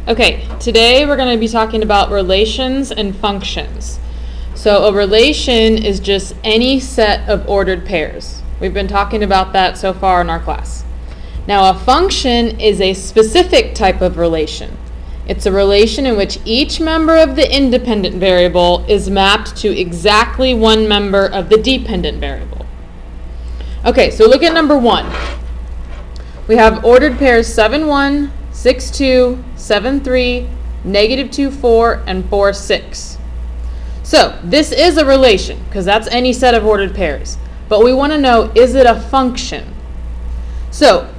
Okay, today we're going to be talking about relations and functions. So a relation is just any set of ordered pairs. We've been talking about that so far in our class. Now a function is a specific type of relation. It's a relation in which each member of the independent variable is mapped to exactly one member of the dependent variable. Okay, so look at number 1. We have ordered pairs 7, 1, 6, 2, 7, 3, negative 2, 4, and 4, 6. So this is a relation because that's any set of ordered pairs. But we want to know, is it a function? So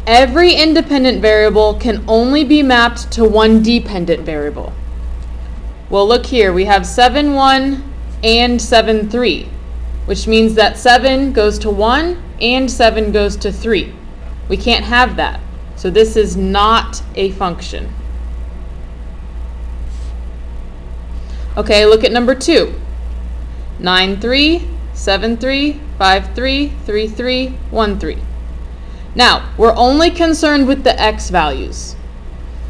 every independent variable can only be mapped to one dependent variable. Well, look here. We have 7, 1 and 7, 3, which means that 7 goes to 1 and 7 goes to 3. We can't have that. So this is not a function. Okay, look at number 2. 9, 3, 7, 3, 5, 3, 3, 3, 1, 3. Now, we're only concerned with the x values.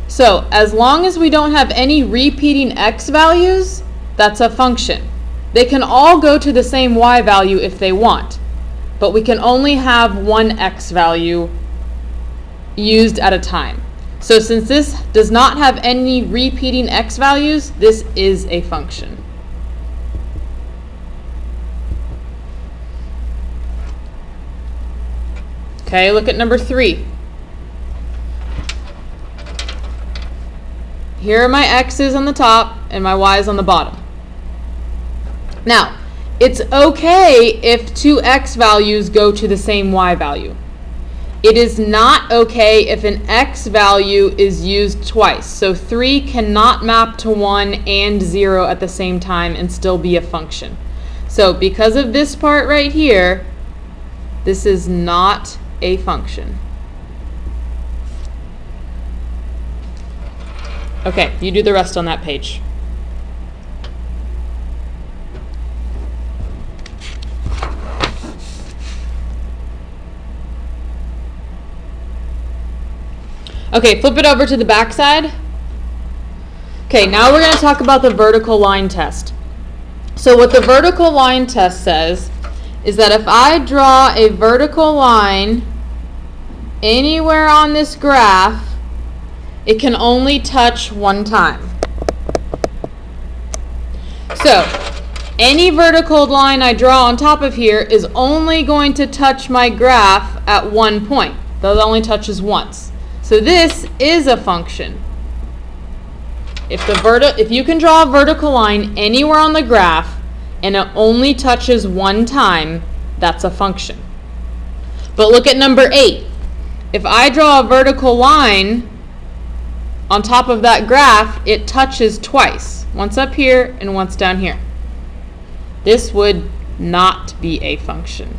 So as long as we don't have any repeating x values, that's a function. They can all go to the same y value if they want, but we can only have one x value used at a time. So since this does not have any repeating x values, this is a function. Okay, look at number 3. Here are my x's on the top and my y's on the bottom. Now, it's okay if two x values go to the same y value. It is not okay if an x value is used twice. So 3 cannot map to 1 and 0 at the same time and still be a function. So because of this part right here, this is not a function. Okay, you do the rest on that page. Okay, flip it over to the back side. Okay, now we're going to talk about the vertical line test. So what the vertical line test says is that if I draw a vertical line anywhere on this graph, it can only touch one time. So any vertical line I draw on top of here is only going to touch my graph at one point. That only touches once. So this is a function. If you can draw a vertical line anywhere on the graph and it only touches one time, that's a function. But look at number 8. If I draw a vertical line on top of that graph, it touches twice. Once up here and once down here. This would not be a function.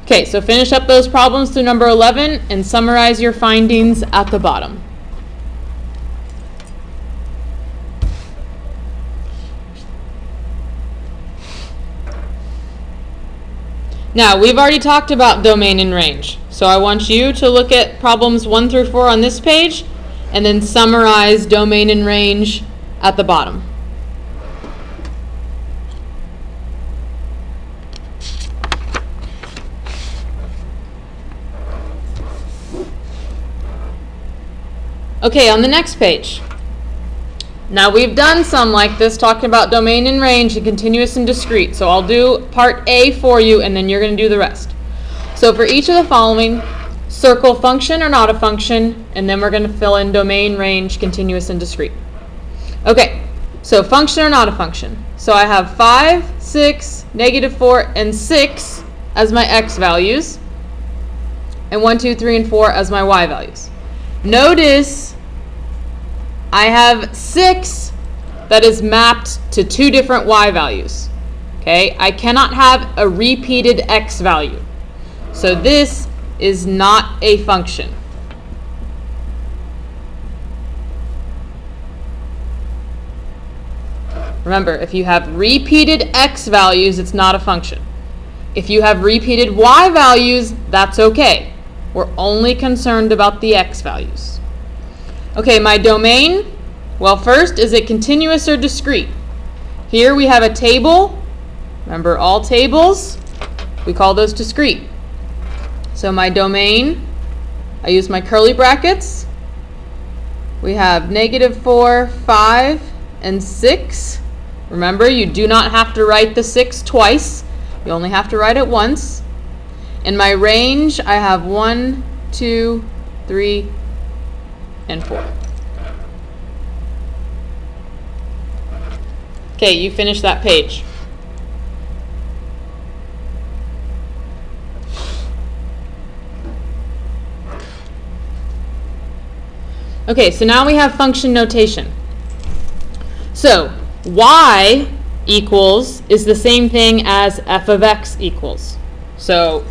Okay, so finish up those problems through number 11 and summarize your findings at the bottom. Now, we've already talked about domain and range, so I want you to look at problems 1 through 4 on this page and then summarize domain and range at the bottom. Okay, on the next page. Now we've done some like this talking about domain and range and continuous and discrete. So I'll do part A for you and then you're going to do the rest. So for each of the following, circle function or not a function, and then we're going to fill in domain, range, continuous, and discrete. Okay, so function or not a function. So I have 5, 6, negative 4, and 6 as my x values, and 1, 2, 3, and 4 as my y values. Notice I have 6 that is mapped to 2 different y values. Okay, I cannot have a repeated x value. So this is not a function. Remember, if you have repeated x values, it's not a function. If you have repeated y values, that's okay. We're only concerned about the x values. Okay, my domain, well, first, is it continuous or discrete? Here we have a table. Remember, all tables, we call those discrete. So my domain, I use my curly brackets. We have -4, 5, and 6. Remember, you do not have to write the 6 twice. You only have to write it once. In my range, I have 1, 2, 3, and 4. Okay, you finish that page. Okay, so now we have function notation. So, y equals is the same thing as f of x equals. So,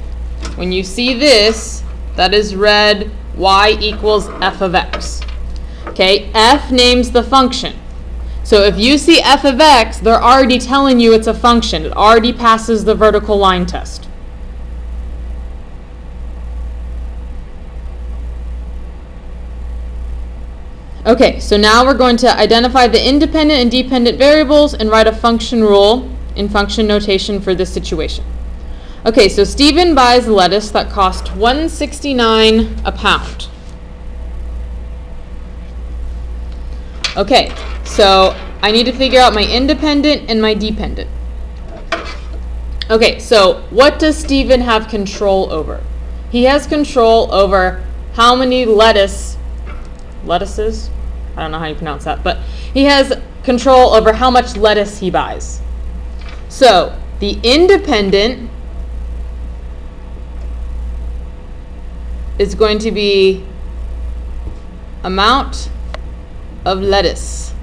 when you see this, that is read y equals f of x. Okay, f names the function. So if you see f of x, they're already telling you it's a function. It already passes the vertical line test. Okay, so now we're going to identify the independent and dependent variables and write a function rule in function notation for this situation. Okay, so Stephen buys lettuce that cost $1.69 a pound. Okay, so I need to figure out my independent and my dependent. Okay, so what does Stephen have control over? He has control over how many lettuces, I don't know how you pronounce that, but he has control over how much lettuce he buys. So the independent is going to be amount of lettuce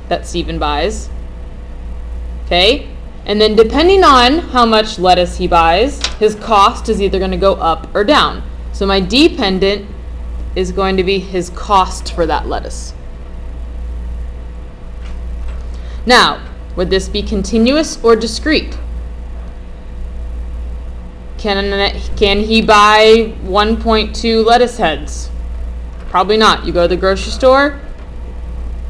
that Stephen buys. Okay? And then depending on how much lettuce he buys, his cost is either going to go up or down. So my dependent is going to be his cost for that lettuce. Now, would this be continuous or discrete? Can he buy 1.2 lettuce heads? Probably not. You go to the grocery store,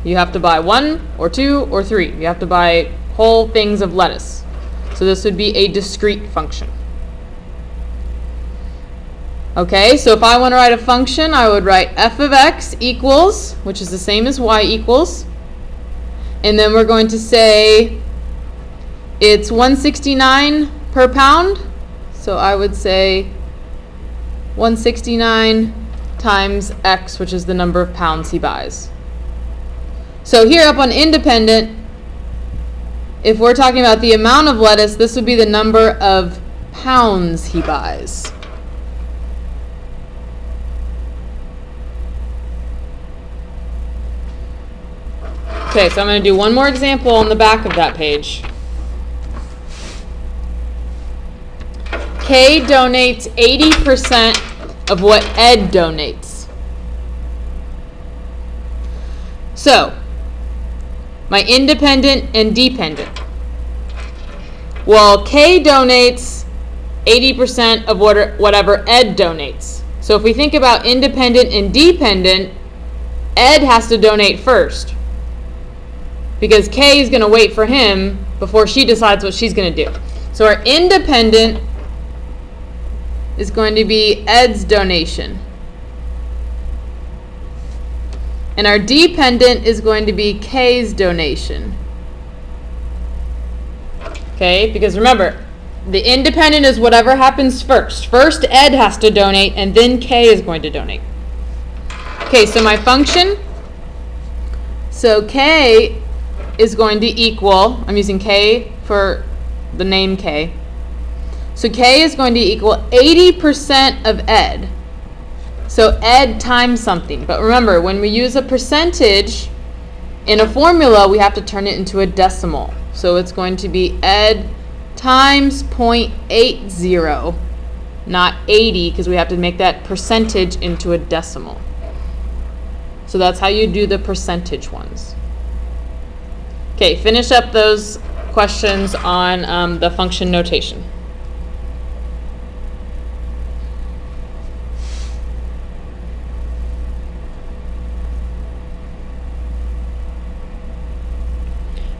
you have to buy 1 or 2 or 3. You have to buy whole things of lettuce. So this would be a discrete function. Okay, so if I want to write a function, I would write f of x equals, which is the same as y equals, and then we're going to say it's 169 per pound, so I would say 169 times x, which is the number of pounds he buys. So here up on independent, if we're talking about the amount of lettuce, this would be the number of pounds he buys. Okay, so I'm going to do one more example on the back of that page. K donates 80% of what Ed donates. So, my independent and dependent. Well, K donates 80% of whatever Ed donates. So if we think about independent and dependent, Ed has to donate first, because Kay is going to wait for him before she decides what she's going to do. So our independent is going to be Ed's donation. And our dependent is going to be Kay's donation. Okay, because remember, the independent is whatever happens first. First Ed has to donate, and then Kay is going to donate. Okay, so my function, so K is going to equal, I'm using K for the name K. So K is going to equal 80% of Ed. So Ed times something. But remember, when we use a percentage in a formula, we have to turn it into a decimal. So it's going to be Ed times 0.80, not 80, because we have to make that percentage into a decimal. So that's how you do the percentage ones. Okay, finish up those questions on the function notation.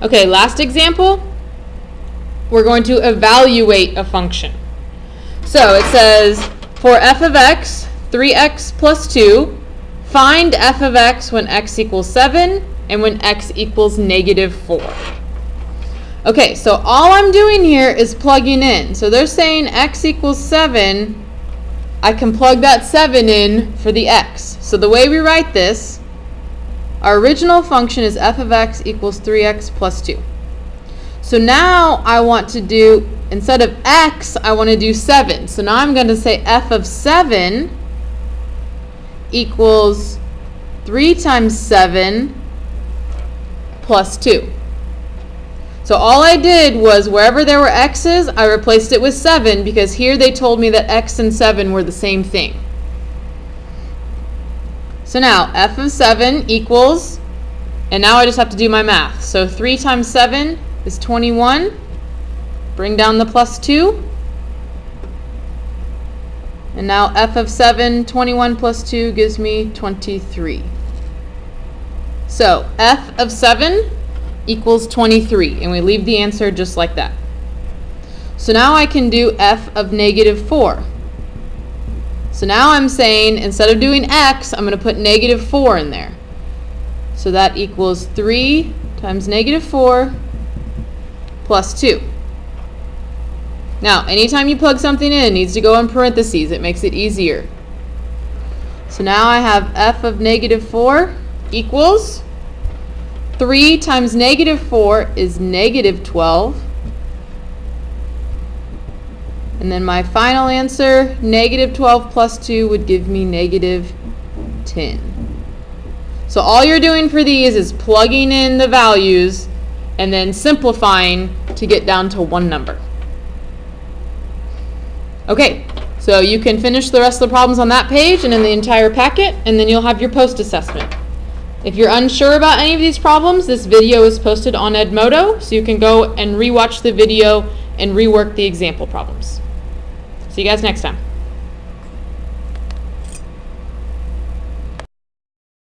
Okay, last example. We're going to evaluate a function. So it says, for f of x, 3x plus 2, find f of x when x equals 7 and when x equals negative 4. Okay, so all I'm doing here is plugging in. So they're saying x equals 7. I can plug that 7 in for the x. So the way we write this, our original function is f of x equals 3x plus 2. So now I want to do, instead of x, I want to do 7. So now I'm going to say f of 7 equals 3 times 7 plus 2. So all I did was wherever there were x's, I replaced it with 7 because here they told me that x and 7 were the same thing. So now f of 7 equals, and now I just have to do my math. So 3 times 7 is 21. Bring down the plus 2. And now f of 7, 21 plus 2 gives me 23. So f of 7 equals 23, and we leave the answer just like that. So now I can do f of negative 4. So now I'm saying, instead of doing x, I'm going to put negative 4 in there. So that equals 3 times negative 4 plus 2. Now, anytime you plug something in, it needs to go in parentheses. It makes it easier. So now I have f of negative 4 equals 3 times negative 4 is negative 12. And then my final answer, negative 12 plus 2 would give me negative 10. So all you're doing for these is plugging in the values and then simplifying to get down to one number. Okay, so you can finish the rest of the problems on that page and in the entire packet, and then you'll have your post-assessment. If you're unsure about any of these problems, this video is posted on Edmodo, so you can go and rewatch the video and rework the example problems. See you guys next time.